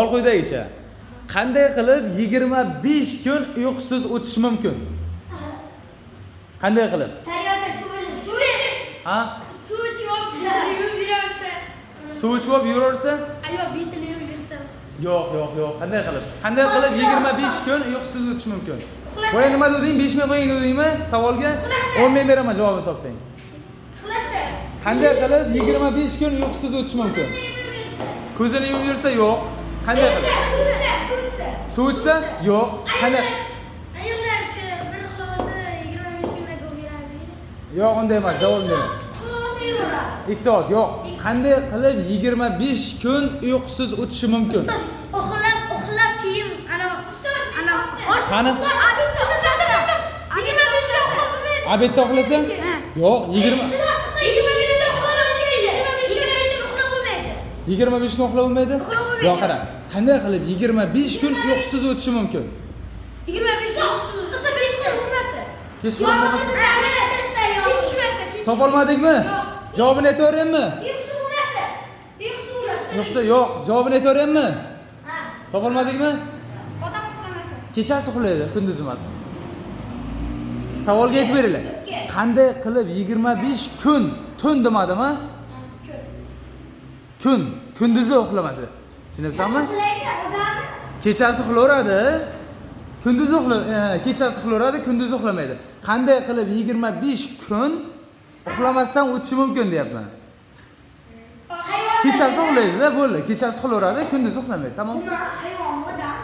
Savol quyidagicha. Qanday qilib 25 kun uyqusiz o'tish mumkin? Qanday qilib? Ha? Suv ichib yuraversa. Suv ichib yuraversa? Yo'q, betini yursa. Yo'q. Qanday qilib? Qanday qilib 25 kun uyqusiz o'tish mumkin? Qo'y nima deding? 5 ming qo'ying dedingmi? Savolga 10 ming beraman javobini topsang. Xulasa. Qanday qilib 25 kun uyqusiz o'tish mumkin? Ko'zini yumib yursa yo'q. Qanday qilib? Suv ichsa? Yo'q. Qanday? Ayollar shu bir xulasa 25 kunga ko'radi. Yo'q, unday emas. Javob beramiz. 2 soat yo'q. Qanday qilib 25 kun uyqusiz o'tishi mumkin? Uxlab keyin ana Qani? 25 uxlab bo'lmaydi. Abetda uxlasa? Yo'q, 20 25 kun uxlab bo'lmaydi? Yo'q, qara. Qanday qilib 25 kun uyqusiz o'tishi mumkin? 25 uxlasa 5 kun bo'lmasa. Kech bo'lmasa? Topolmadingmi? Javobini aytaveraymi? Yo'qsa yo'q. Javobini aytaveraymi? Topolmadingmi? Odam uxlamasa. Kechasi uxlaydi, kunduz emas. Savolga aytib beringlar. Qanday qilib 25 kun tun demadimi? Kunduzi uxlamasa. Tushunyapsanmi? Kechasi uxlayveradi. Kunduzi kechasi uxlayveradi, kunduzi uxlamaydi. Qanday qilib 25 kun uxlamasdan o'tishi mumkin deyapman. Kechasi uxlaydi-da, bo'ldi. Kechasi uxlayveradi, kunduzi uxlamaydi. Tamom. Hayvon